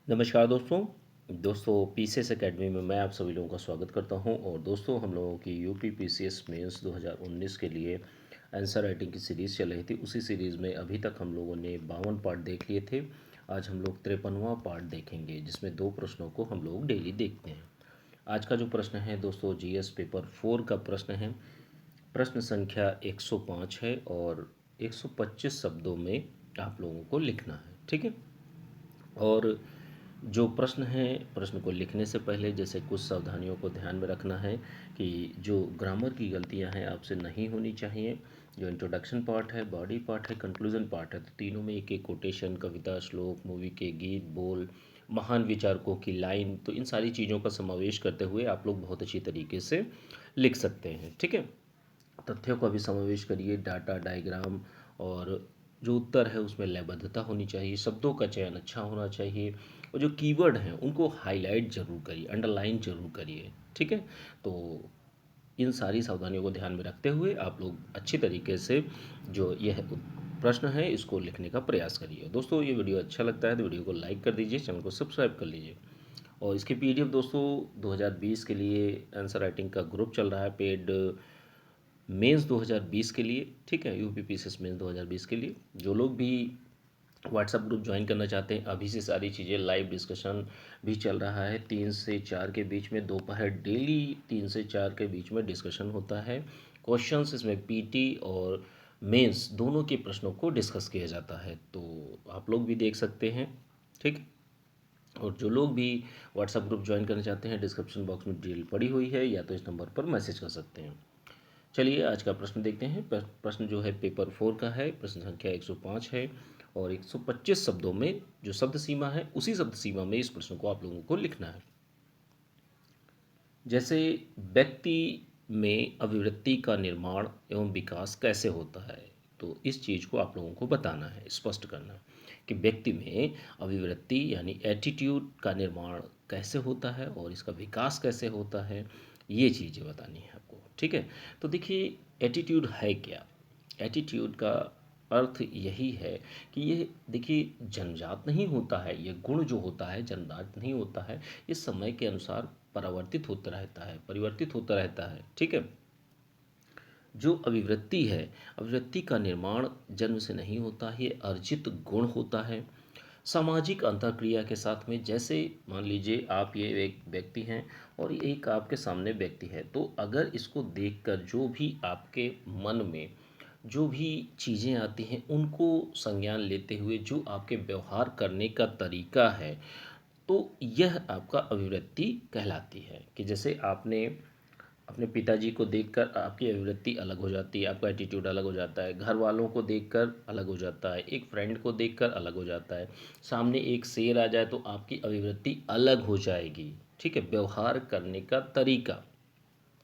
नमस्कार दोस्तों PCS academy में मैं आप सभी लोगों का स्वागत करता हूं। और दोस्तों हम लोगों की यूपी पीसीएस मेंस 2019 के लिए आंसर राइटिंग की सीरीज़ चल रही थी। उसी सीरीज़ में अभी तक हम लोगों ने 52 पार्ट देख लिए थे। आज हम लोग 53वां पार्ट देखेंगे, जिसमें 2 प्रश्नों को हम लोग डेली देखते हैं। आज का जो प्रश्न है दोस्तों, जीएस पेपर 4 का प्रश्न है। प्रश्न संख्या 105 है और 125 शब्दों में आप लोगों को लिखना है, ठीक है। और जो प्रश्न है, प्रश्न को लिखने से पहले जैसे कुछ सावधानियों को ध्यान में रखना है कि जो ग्रामर की गलतियां हैं आपसे नहीं होनी चाहिए। जो इंट्रोडक्शन पार्ट है, बॉडी पार्ट है, कंक्लूजन पार्ट है, तो तीनों में एक एक कोटेशन, कविता, श्लोक, मूवी के गीत, बोल, महान विचारकों की लाइन, तो इन सारी चीज़ों का समावेश करते हुए आप लोग बहुत अच्छी तरीके से लिख सकते हैं, ठीक है। तथ्यों का भी समावेश करिए, डाटा, डायग्राम, और जो उत्तर है उसमें लयबद्धता होनी चाहिए, शब्दों का चयन अच्छा होना चाहिए, और जो कीवर्ड हैं उनको हाईलाइट जरूर करिए, अंडरलाइन जरूर करिए, ठीक है। तो इन सारी सावधानियों को ध्यान में रखते हुए आप लोग अच्छी तरीके से जो यह प्रश्न है इसको लिखने का प्रयास करिए। दोस्तों ये वीडियो अच्छा लगता है तो वीडियो को लाइक कर दीजिए, चैनल को सब्सक्राइब कर लीजिए। और इसके पीडीएफ दोस्तों 2020 के लिए आंसर राइटिंग का ग्रुप चल रहा है, पेड मेंस 2020 के लिए, ठीक है। यूपी पीसीएस मेंस 2020 के लिए जो लोग भी व्हाट्सएप ग्रुप ज्वाइन करना चाहते हैं, अभी से सारी चीज़ें, लाइव डिस्कशन भी चल रहा है 3 से 4 के बीच में, दोपहर डेली 3 से 4 के बीच में डिस्कशन होता है। क्वेश्चंस इसमें पीटी और मेंस दोनों के प्रश्नों को डिस्कस किया जाता है, तो आप लोग भी देख सकते हैं, ठीक। और जो लोग भी व्हाट्सएप ग्रुप ज्वाइन करना चाहते हैं, डिस्क्रिप्शन बॉक्स में डिटेल पड़ी हुई है, या तो इस नंबर पर मैसेज कर सकते हैं। चलिए आज का प्रश्न देखते हैं। प्रश्न जो है पेपर 4 का है, प्रश्न संख्या 105 है और 125 शब्दों में जो शब्द सीमा है उसी शब्द सीमा में इस प्रश्न को आप लोगों को लिखना है। जैसे व्यक्ति में अभिवृत्ति का निर्माण एवं विकास कैसे होता है, तो इस चीज़ को आप लोगों को बताना है, स्पष्ट करना है कि व्यक्ति में अभिवृत्ति यानी एटीट्यूड का निर्माण कैसे होता है और इसका विकास कैसे होता है, ये चीज़ें बतानी है आपको, ठीक है। तो देखिए एटीट्यूड है क्या। एटीट्यूड का अर्थ यही है कि ये देखिए जन्मजात नहीं होता है, ये गुण जो होता है जन्मजात नहीं होता है, ये समय के अनुसार परावर्तित होता रहता है, परिवर्तित होता रहता है, ठीक है। जो अभिवृत्ति है, अभिवृत्ति का निर्माण जन्म से नहीं होता है, ये अर्जित गुण होता है। सामाजिक अंतरक्रिया के साथ में, जैसे मान लीजिए आप ये एक व्यक्ति हैं और ये एक आपके सामने व्यक्ति है, तो अगर इसको देखकर जो भी आपके मन में जो भी चीज़ें आती हैं उनको संज्ञान लेते हुए जो आपके व्यवहार करने का तरीका है, तो यह आपका अभिव्यक्ति कहलाती है। कि जैसे आपने अपने पिताजी को देखकर आपकी अभिव्यक्ति अलग हो जाती है, आपका एटीट्यूड अलग हो जाता है, घर वालों को देखकर अलग हो जाता है, एक फ्रेंड को देखकर अलग हो जाता है, सामने एक शेर आ जाए तो आपकी अभिव्यक्ति अलग हो जाएगी, ठीक है। व्यवहार करने का तरीका,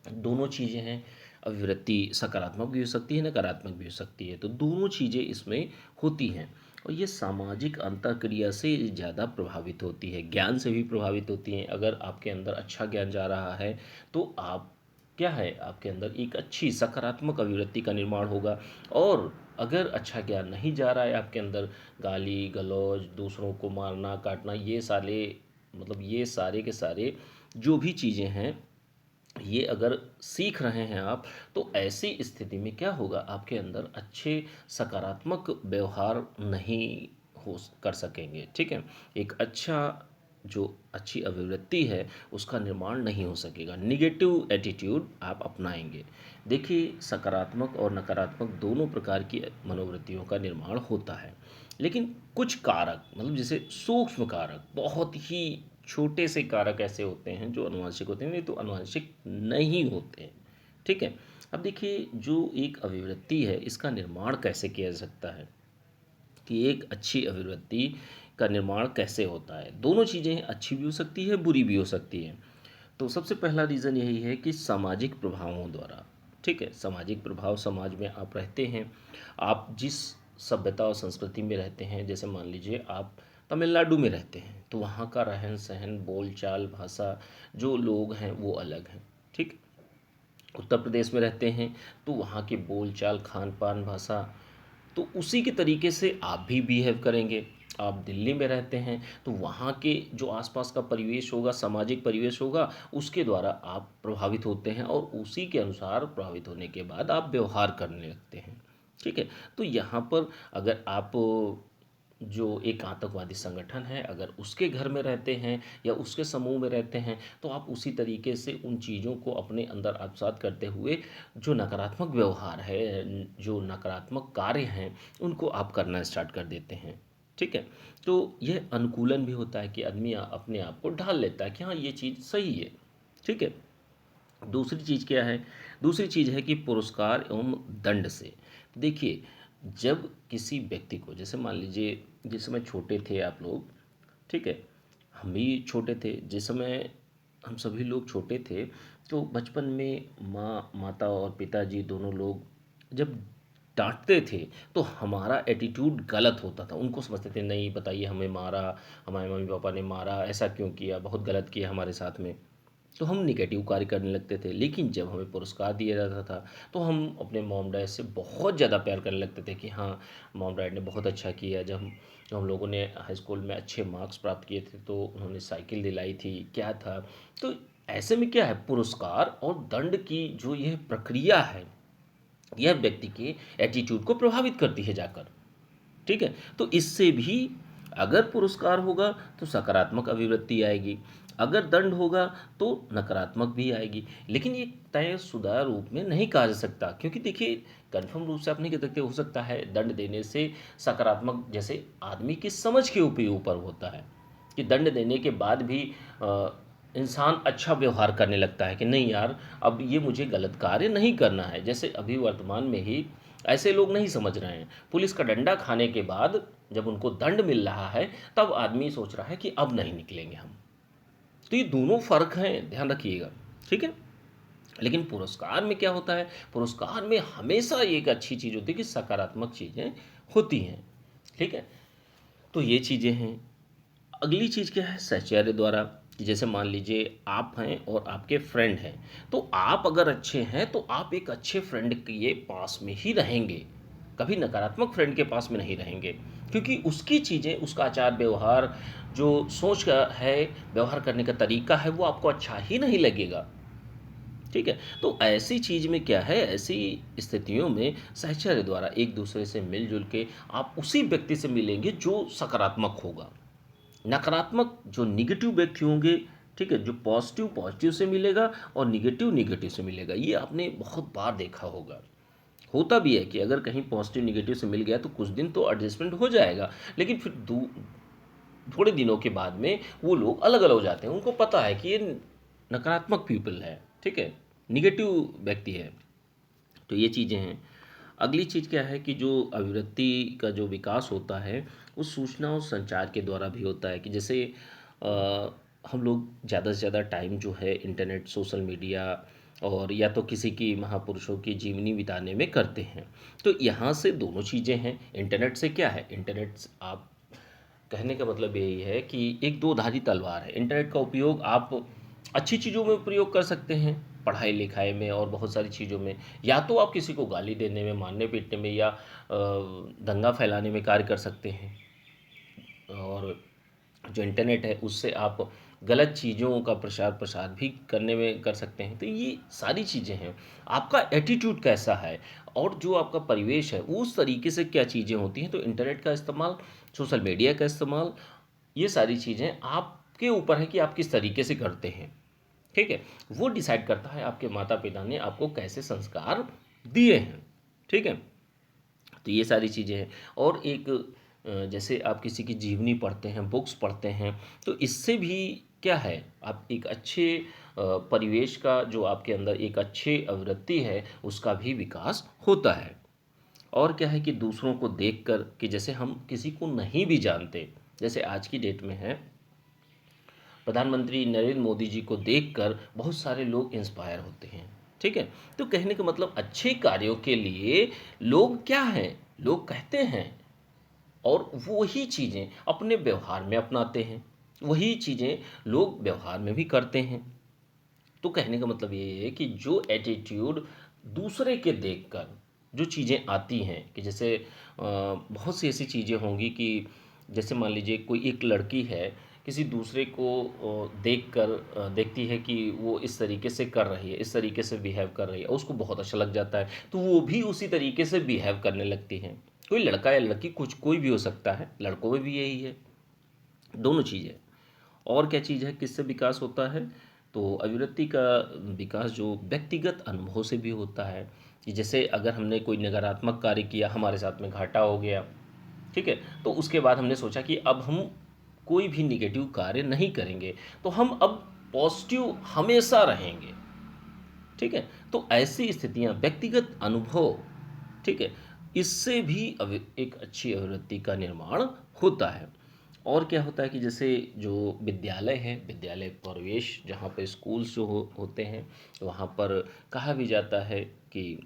दोनों चीज़ें हैं। अभिवृत्ति सकारात्मक भी हो सकती है, नकारात्मक भी हो सकती है, तो दोनों चीज़ें इसमें होती हैं। और ये सामाजिक अंतःक्रिया से ज़्यादा प्रभावित होती है, ज्ञान से भी प्रभावित होती हैं। अगर आपके अंदर अच्छा ज्ञान जा रहा है तो आप क्या है, आपके अंदर एक अच्छी सकारात्मक अभिवृत्ति का निर्माण होगा। और अगर अच्छा ज्ञान नहीं जा रहा है आपके अंदर, गाली गलौज, दूसरों को मारना काटना, ये सारे मतलब ये सारे के सारे जो भी चीज़ें हैं, ये अगर सीख रहे हैं आप, तो ऐसी स्थिति में क्या होगा, आपके अंदर अच्छे सकारात्मक व्यवहार नहीं हो कर सकेंगे, ठीक है। एक अच्छा जो अच्छी अभिवृत्ति है उसका निर्माण नहीं हो सकेगा, निगेटिव एटीट्यूड आप अपनाएंगे। देखिए सकारात्मक और नकारात्मक दोनों प्रकार की मनोवृत्तियों का निर्माण होता है, लेकिन कुछ कारक मतलब जैसे सूक्ष्म कारक, बहुत ही छोटे से कारक ऐसे होते हैं जो अनुवांशिक होते हैं, नहीं तो अनुवांशिक नहीं होते हैं, ठीक है। अब देखिए जो एक अभिव्यक्ति है इसका निर्माण कैसे किया जा सकता है, कि एक अच्छी अभिव्यक्ति का निर्माण कैसे होता है। दोनों चीज़ें अच्छी भी हो सकती है, बुरी भी हो सकती है। तो सबसे पहला रीज़न यही है कि सामाजिक प्रभावों द्वारा, ठीक है। सामाजिक प्रभाव, समाज में आप रहते हैं, आप जिस सभ्यता और संस्कृति में रहते हैं, जैसे मान लीजिए आप तमिलनाडु में रहते हैं तो वहाँ का रहन सहन, बोलचाल, भाषा, जो लोग हैं वो अलग हैं, ठीक। उत्तर प्रदेश में रहते हैं तो वहाँ के बोलचाल, खान पान, भाषा, तो उसी के तरीके से आप भी बिहेव करेंगे। आप दिल्ली में रहते हैं तो वहाँ के जो आसपास का परिवेश होगा, सामाजिक परिवेश होगा, उसके द्वारा आप प्रभावित होते हैं और उसी के अनुसार प्रभावित होने के बाद आप व्यवहार करने लगते हैं। ठीक है? तो यहाँ पर अगर आप जो एक आतंकवादी संगठन है अगर उसके घर में रहते हैं या उसके समूह में रहते हैं तो आप उसी तरीके से उन चीज़ों को अपने अंदर आत्मसात करते हुए जो नकारात्मक व्यवहार है, जो नकारात्मक कार्य हैं, उनको आप करना स्टार्ट कर देते हैं। ठीक है? तो यह अनुकूलन भी होता है कि आदमी अपने आप को ढाल लेता है कि हाँ, ये चीज़ सही है। ठीक है? दूसरी चीज़ क्या है? दूसरी चीज़ है कि पुरस्कार एवं दंड से। देखिए, जब किसी व्यक्ति को जैसे मान लीजिए जिस समय छोटे थे आप लोग, ठीक है? हम भी छोटे थे, जिस समय हम सभी लोग छोटे थे, तो बचपन में माता और पिताजी दोनों लोग जब डाँटते थे, तो हमारा एटीट्यूड गलत होता था। उनको समझते थे नहीं बताइए हमें मारा, हमारे मम्मी-पापा ने मारा, ऐसा क्यों किया, बहुत गलत किया हमारे साथ में। तो हम नेगेटिव कार्य करने लगते थे। लेकिन जब हमें पुरस्कार दिया जाता था तो हम अपने मॉम डैड से बहुत ज़्यादा प्यार करने लगते थे कि हाँ, मॉम डैड ने बहुत अच्छा किया। जब हम लोगों ने हाई स्कूल में अच्छे मार्क्स प्राप्त किए थे तो उन्होंने साइकिल दिलाई थी, क्या था। तो ऐसे में क्या है, पुरस्कार और दंड की जो यह प्रक्रिया है, यह व्यक्ति के एटीट्यूड को प्रभावित करती है जाकर। ठीक है? तो इससे भी अगर पुरस्कार होगा तो सकारात्मक अभिवृत्ति आएगी, अगर दंड होगा तो नकारात्मक भी आएगी। लेकिन ये तयशुदा रूप में नहीं कहा जा सकता, क्योंकि देखिए कन्फर्म रूप से आप नहीं कह सकते। हो सकता है दंड देने से सकारात्मक, जैसे आदमी की समझ के ऊपर होता है कि दंड देने के बाद भी इंसान अच्छा व्यवहार करने लगता है कि नहीं यार, अब ये मुझे गलत कार्य नहीं करना है। जैसे अभी वर्तमान में ही ऐसे लोग नहीं समझ रहे हैं। पुलिस का डंडा खाने के बाद जब उनको दंड मिल रहा है तब आदमी सोच रहा है कि अब नहीं निकलेंगे हम। तो ये दोनों फ़र्क हैं, ध्यान रखिएगा। ठीक है? लेकिन पुरस्कार में क्या होता है, पुरस्कार में हमेशा एक अच्छी चीज़ होती है कि सकारात्मक चीज़ें होती हैं। ठीक है? तो ये चीज़ें हैं। अगली चीज़ क्या है, साहचर्य द्वारा। कि जैसे मान लीजिए आप हैं और आपके फ्रेंड हैं, तो आप अगर अच्छे हैं तो आप एक अच्छे फ्रेंड के पास में ही रहेंगे, कभी नकारात्मक फ्रेंड के पास में नहीं रहेंगे। क्योंकि उसकी चीज़ें, उसका आचार व्यवहार, जो सोच का है, व्यवहार करने का तरीका है, वो आपको अच्छा ही नहीं लगेगा। ठीक है? तो ऐसी चीज़ में क्या है, ऐसी स्थितियों में साहचर्य द्वारा एक दूसरे से मिलजुल के आप उसी व्यक्ति से मिलेंगे जो सकारात्मक होगा। नकारात्मक जो नेगेटिव व्यक्ति होंगे, ठीक है, जो पॉजिटिव पॉजिटिव से मिलेगा और नेगेटिव नेगेटिव से मिलेगा। ये आपने बहुत बार देखा होगा। होता भी है कि अगर कहीं पॉजिटिव नेगेटिव से मिल गया तो कुछ दिन तो एडजस्टमेंट हो जाएगा, लेकिन फिर थोड़े दिनों के बाद में वो लोग अलग अलग हो जाते हैं। उनको पता है कि ये नकारात्मक पीपल है, ठीक है, निगेटिव व्यक्ति है। तो ये चीज़ें हैं। अगली चीज़ क्या है कि जो अभिव्यक्ति का जो विकास होता है वो सूचना और संचार के द्वारा भी होता है। कि जैसे हम लोग ज़्यादा से ज़्यादा टाइम जो है इंटरनेट, सोशल मीडिया और या तो किसी की महापुरुषों की जीवनी बिताने में करते हैं। तो यहाँ से दोनों चीज़ें हैं। इंटरनेट से क्या है, इंटरनेट आप कहने का मतलब यही है कि एक दो धारी तलवार है। इंटरनेट का उपयोग आप अच्छी चीज़ों में प्रयोग कर सकते हैं, पढ़ाई लिखाई में और बहुत सारी चीज़ों में। या तो आप किसी को गाली देने में, मारने पीटने में या दंगा फैलाने में कार्य कर सकते हैं। और जो इंटरनेट है उससे आप गलत चीज़ों का प्रचार प्रसार भी करने में कर सकते हैं। तो ये सारी चीज़ें हैं। आपका एटीट्यूड कैसा है और जो आपका परिवेश है उस तरीके से क्या चीज़ें होती हैं। तो इंटरनेट का इस्तेमाल, सोशल मीडिया का इस्तेमाल, ये सारी चीज़ें आपके ऊपर है कि आप किस तरीके से करते हैं। ठीक है? वो डिसाइड करता है आपके माता पिता ने आपको कैसे संस्कार दिए हैं। ठीक है? तो ये सारी चीज़ें हैं। और एक जैसे आप किसी की जीवनी पढ़ते हैं, बुक्स पढ़ते हैं, तो इससे भी क्या है, आप एक अच्छे परिवेश का, जो आपके अंदर एक अच्छी अभिवृत्ति है उसका भी विकास होता है। और क्या है कि दूसरों को देखकर, कि जैसे हम किसी को नहीं भी जानते, जैसे आज की डेट में है, प्रधानमंत्री नरेंद्र मोदी जी को देखकर बहुत सारे लोग इंस्पायर होते हैं। ठीक है? तो कहने का मतलब अच्छे कार्यों के लिए लोग क्या हैं, लोग कहते हैं और वही चीज़ें अपने व्यवहार में अपनाते हैं, वही चीज़ें लोग व्यवहार में भी करते हैं। तो कहने का मतलब ये है कि जो एटीट्यूड दूसरे के देखकर जो चीज़ें आती हैं, कि जैसे बहुत सी ऐसी चीज़ें होंगी कि जैसे मान लीजिए कोई एक लड़की है, किसी दूसरे को देखकर देखती है कि वो इस तरीके से कर रही है, इस तरीके से बिहेव कर रही है, और उसको बहुत अच्छा लग जाता है, तो वो भी उसी तरीके से बिहेव करने लगती है। कोई लड़का या लड़की, कुछ कोई भी हो सकता है, लड़कों में भी यही है, दोनों चीज़ें। और क्या चीज़ है, किससे विकास होता है? तो अभिव्यक्ति का विकास जो व्यक्तिगत अनुभव से भी होता है, कि जैसे अगर हमने कोई नकारात्मक कार्य किया, हमारे साथ में घाटा हो गया, ठीक है, तो उसके बाद हमने सोचा कि अब हम कोई भी निगेटिव कार्य नहीं करेंगे, तो हम अब पॉजिटिव हमेशा रहेंगे, ठीक है। तो ऐसी स्थितियां, व्यक्तिगत अनुभव, ठीक है, इससे भी एक अच्छी अभिवृत्ति का निर्माण होता है। और क्या होता है कि जैसे जो विद्यालय है, विद्यालय परिवेश, जहाँ पर स्कूल्स जो होते हैं, वहाँ पर कहा भी जाता है कि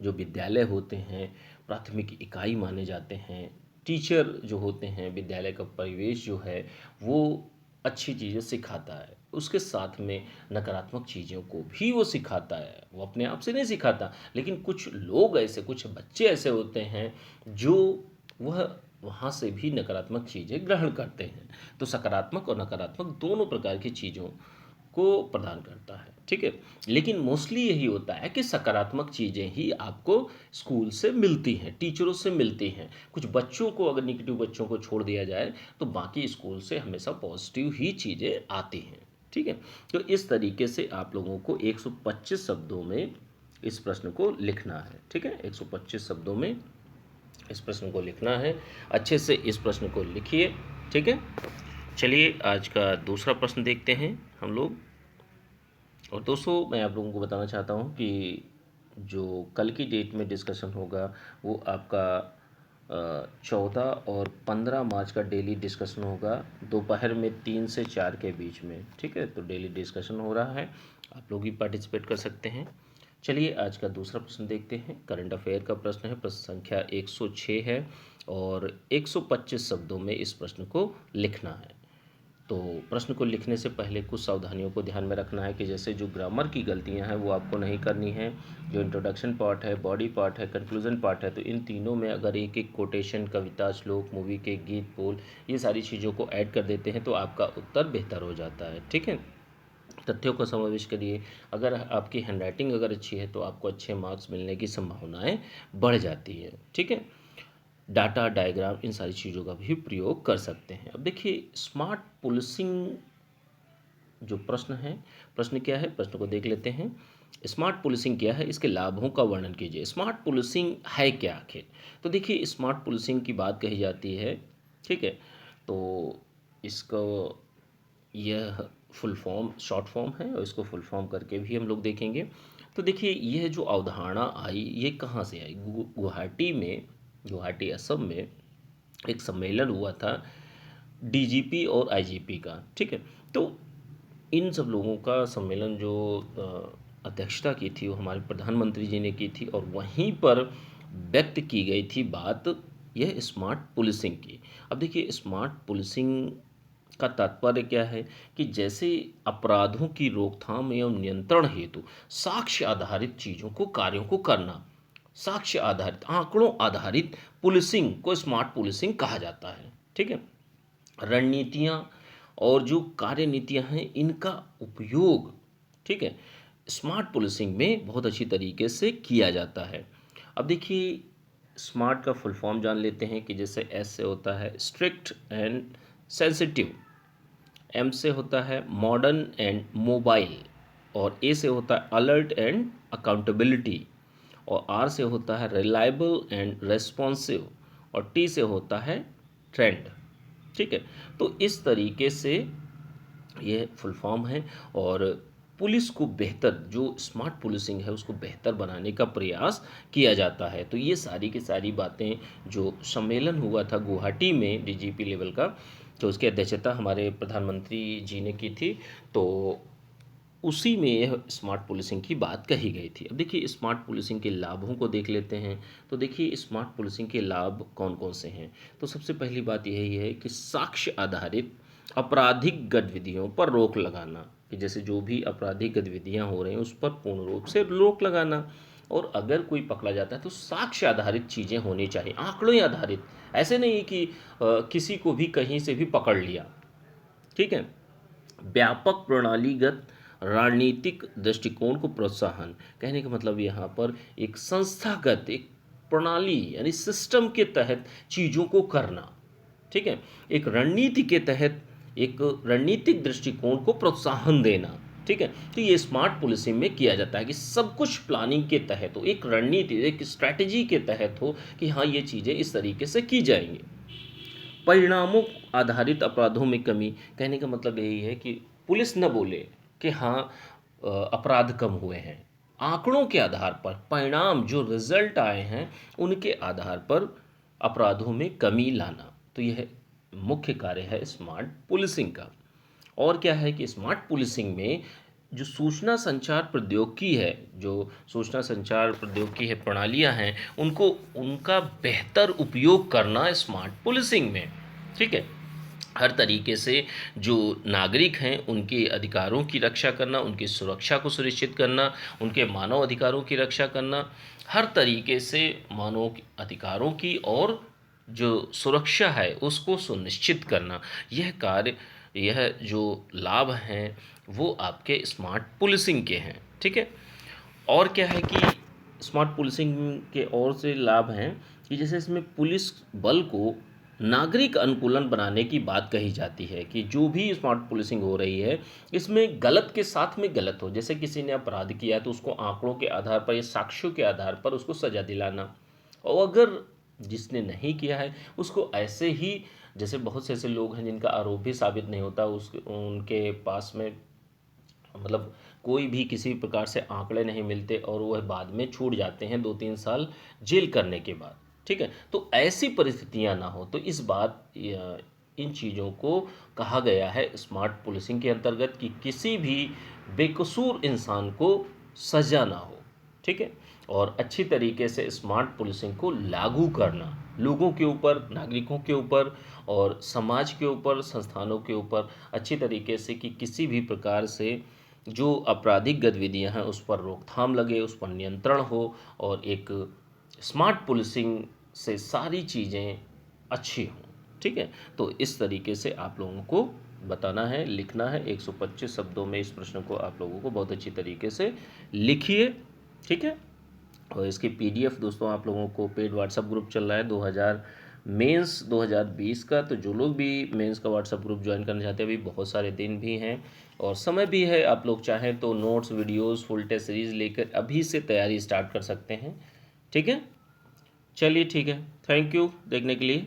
जो विद्यालय होते हैं प्राथमिक इकाई माने जाते हैं। टीचर जो होते हैं, विद्यालय का परिवेश जो है वो अच्छी चीज़ें सिखाता है, उसके साथ में नकारात्मक चीज़ों को भी वो सिखाता है। वो अपने आप से नहीं सिखाता, लेकिन कुछ लोग ऐसे, कुछ बच्चे ऐसे होते हैं जो वह वहाँ से भी नकारात्मक चीज़ें ग्रहण करते हैं। तो सकारात्मक और नकारात्मक दोनों प्रकार की चीज़ों को प्रदान करता है, ठीक है। लेकिन मोस्टली यही होता है कि सकारात्मक चीज़ें ही आपको स्कूल से मिलती हैं, टीचरों से मिलती हैं। कुछ बच्चों को, अगर निगेटिव बच्चों को छोड़ दिया जाए, तो बाकी स्कूल से हमेशा पॉजिटिव ही चीज़ें आती हैं, ठीक है। तो इस तरीके से आप लोगों को 125 शब्दों में इस प्रश्न को लिखना है, ठीक है। 125 शब्दों में इस प्रश्न को लिखना है। अच्छे से इस प्रश्न को लिखिए, ठीक है। चलिए आज का दूसरा प्रश्न देखते हैं हम लोग। और दोस्तों, मैं आप लोगों को बताना चाहता हूँ कि जो कल की डेट में डिस्कशन होगा वो आपका 14 और 15 मार्च का डेली डिस्कशन होगा, दोपहर में 3 से 4 के बीच में, ठीक है। तो डेली डिस्कशन हो रहा है, आप लोग भी पार्टिसिपेट कर सकते हैं। चलिए आज का दूसरा प्रश्न देखते हैं। करंट अफेयर का प्रश्न है, प्रश्न संख्या 106 है, और 125 शब्दों में इस प्रश्न को लिखना है। तो प्रश्न को लिखने से पहले कुछ सावधानियों को ध्यान में रखना है, कि जैसे जो ग्रामर की गलतियां हैं वो आपको नहीं करनी है। जो इंट्रोडक्शन पार्ट है, बॉडी पार्ट है, कंक्लूजन पार्ट है, तो इन तीनों में अगर एक एक कोटेशन, कविता, श्लोक, मूवी के गीत, बोल, ये सारी चीज़ों को ऐड कर देते हैं तो आपका उत्तर बेहतर हो जाता है, ठीक है। तथ्यों का समावेश करिए। अगर आपकी हैंडराइटिंग अगर अच्छी है तो आपको अच्छे मार्क्स मिलने की संभावनाएं बढ़ जाती है, ठीक है। डाटा, डायग्राम, इन सारी चीज़ों का भी प्रयोग कर सकते हैं। अब देखिए स्मार्ट पुलिसिंग जो प्रश्न है, प्रश्न क्या है, प्रश्न को देख लेते हैं। स्मार्ट पुलिसिंग क्या है, इसके लाभों का वर्णन कीजिए। स्मार्ट पुलिसिंग है क्या आखिर? तो देखिए स्मार्ट पुलिसिंग की बात कही जाती है, ठीक है। तो इसको, यह फुल फॉर्म, शॉर्ट फॉर्म है, और इसको फुल फॉर्म करके भी हम लोग देखेंगे। तो देखिए यह जो अवधारणा आई, ये कहाँ से आई? गुवाहाटी में, गुवाहाटी असम में एक सम्मेलन हुआ था डीजीपी और आईजीपी का, ठीक है। तो इन सब लोगों का सम्मेलन जो अध्यक्षता की थी वो हमारे प्रधानमंत्री जी ने की थी, और वहीं पर व्यक्त की गई थी बात यह स्मार्ट पुलिसिंग की। अब देखिए स्मार्ट पुलिसिंग का तात्पर्य क्या है, कि जैसे अपराधों की रोकथाम एवं नियंत्रण हेतु साक्ष्य आधारित चीज़ों को, कार्यों को करना, साक्ष्य आधारित, आंकड़ों आधारित पुलिसिंग को स्मार्ट पुलिसिंग कहा जाता है, ठीक है। रणनीतियाँ और जो कार्यनीतियाँ हैं इनका उपयोग, ठीक है, स्मार्ट पुलिसिंग में बहुत अच्छी तरीके से किया जाता है। अब देखिए स्मार्ट का फुल फॉर्म जान लेते हैं, कि जैसे एस से होता है स्ट्रिक्ट एंड सेंसिटिव, एम से होता है मॉडर्न एंड मोबाइल, और ए से होता है अलर्ट एंड अकाउंटेबिलिटी, और आर से होता है रिलायबल एंड रेस्पॉन्सिव, और टी से होता है ट्रेंड, ठीक है। तो इस तरीके से ये फुल फॉर्म है, और पुलिस को बेहतर, जो स्मार्ट पुलिसिंग है उसको बेहतर बनाने का प्रयास किया जाता है। तो ये सारी की सारी बातें, जो सम्मेलन हुआ था गुवाहाटी में डीजीपी लेवल का, तो उसकी अध्यक्षता हमारे प्रधानमंत्री जी ने की थी, तो उसी में यह स्मार्ट पुलिसिंग की बात कही गई थी। अब देखिए स्मार्ट पुलिसिंग के लाभों को देख लेते हैं। तो देखिए स्मार्ट पुलिसिंग के लाभ कौन कौन से हैं। तो सबसे पहली बात यही है कि साक्ष्य आधारित आपराधिक गतिविधियों पर रोक लगाना, कि जैसे जो भी आपराधिक गतिविधियां हो रही हैं उस पर पूर्ण रूप से रोक लगाना, और अगर कोई पकड़ा जाता है तो साक्ष्य आधारित चीज़ें होनी चाहिए, आंकड़ों आधारित, ऐसे नहीं कि किसी को भी कहीं से भी पकड़ लिया, ठीक है। व्यापक प्रणालीगत रणनीतिक दृष्टिकोण को प्रोत्साहन, कहने का मतलब यहाँ पर एक संस्थागत एक प्रणाली यानी सिस्टम के तहत चीज़ों को करना, ठीक है। एक रणनीति के तहत एक रणनीतिक दृष्टिकोण को प्रोत्साहन देना, ठीक है। तो ये स्मार्ट पुलिसिंग में किया जाता है कि सब कुछ प्लानिंग के तहत हो, एक रणनीति एक स्ट्रैटेजी के तहत हो कि हाँ ये चीज़ें इस तरीके से की जाएंगी। परिणामों आधारित अपराधों में कमी, कहने का मतलब यही है कि पुलिस न बोले कि हाँ अपराध कम हुए हैं, आंकड़ों के आधार पर परिणाम जो रिजल्ट आए हैं उनके आधार पर अपराधों में कमी लाना, तो यह मुख्य कार्य है स्मार्ट पुलिसिंग का। और क्या है कि स्मार्ट पुलिसिंग में जो सूचना संचार प्रौद्योगिकी है, जो सूचना संचार प्रौद्योगिकी है, प्रणालियां हैं, उनको उनका बेहतर उपयोग करना स्मार्ट पुलिसिंग में, ठीक है। हर तरीके से जो नागरिक हैं उनके अधिकारों की रक्षा करना, उनकी सुरक्षा को सुनिश्चित करना, उनके मानव अधिकारों की रक्षा करना, हर तरीके से मानव अधिकारों की और जो सुरक्षा है उसको सुनिश्चित करना, यह कार्य, यह जो लाभ हैं वो आपके स्मार्ट पुलिसिंग के हैं, ठीक है। और क्या है कि स्मार्ट पुलिसिंग के और से लाभ हैं कि जैसे इसमें पुलिस बल को नागरिक अनुकूलन बनाने की बात कही जाती है कि जो भी स्मार्ट पुलिसिंग हो रही है इसमें गलत के साथ में गलत हो, जैसे किसी ने अपराध किया है तो उसको आंकड़ों के आधार पर या साक्ष्यों के आधार पर उसको सजा दिलाना, और अगर जिसने नहीं किया है उसको ऐसे ही, जैसे बहुत से ऐसे लोग हैं जिनका आरोप भी साबित नहीं होता, उस उनके पास में मतलब कोई भी किसी प्रकार से आंकड़े नहीं मिलते और वह बाद में छूट जाते हैं 2-3 साल जेल करने के बाद, ठीक है। तो ऐसी परिस्थितियां ना हो, तो इस बात इन चीज़ों को कहा गया है स्मार्ट पुलिसिंग के अंतर्गत कि किसी भी बेकसूर इंसान को सजा ना हो, ठीक है। और अच्छी तरीके से स्मार्ट पुलिसिंग को लागू करना लोगों के ऊपर, नागरिकों के ऊपर और समाज के ऊपर, संस्थानों के ऊपर अच्छी तरीके से कि किसी भी प्रकार से जो आपराधिक गतिविधियां हैं उस पर रोकथाम लगे, उस पर नियंत्रण हो और एक स्मार्ट पुलिसिंग से सारी चीज़ें अच्छी हों, ठीक है। तो इस तरीके से आप लोगों को बताना है, लिखना है, 125 शब्दों में इस प्रश्न को आप लोगों को बहुत अच्छी तरीके से लिखिए, ठीक है। और इसकी पीडीएफ दोस्तों आप लोगों को पेड व्हाट्सएप ग्रुप चल रहा है 2020 का, तो जो लोग भी मेंस का व्हाट्सएप ग्रुप ज्वाइन करना चाहते हैं, अभी बहुत सारे दिन भी हैं और समय भी है, आप लोग चाहें तो notes, videos, full test series लेकर अभी से तैयारी स्टार्ट कर सकते हैं, ठीक है। चलिए ठीक है, थैंक यू देखने के लिए।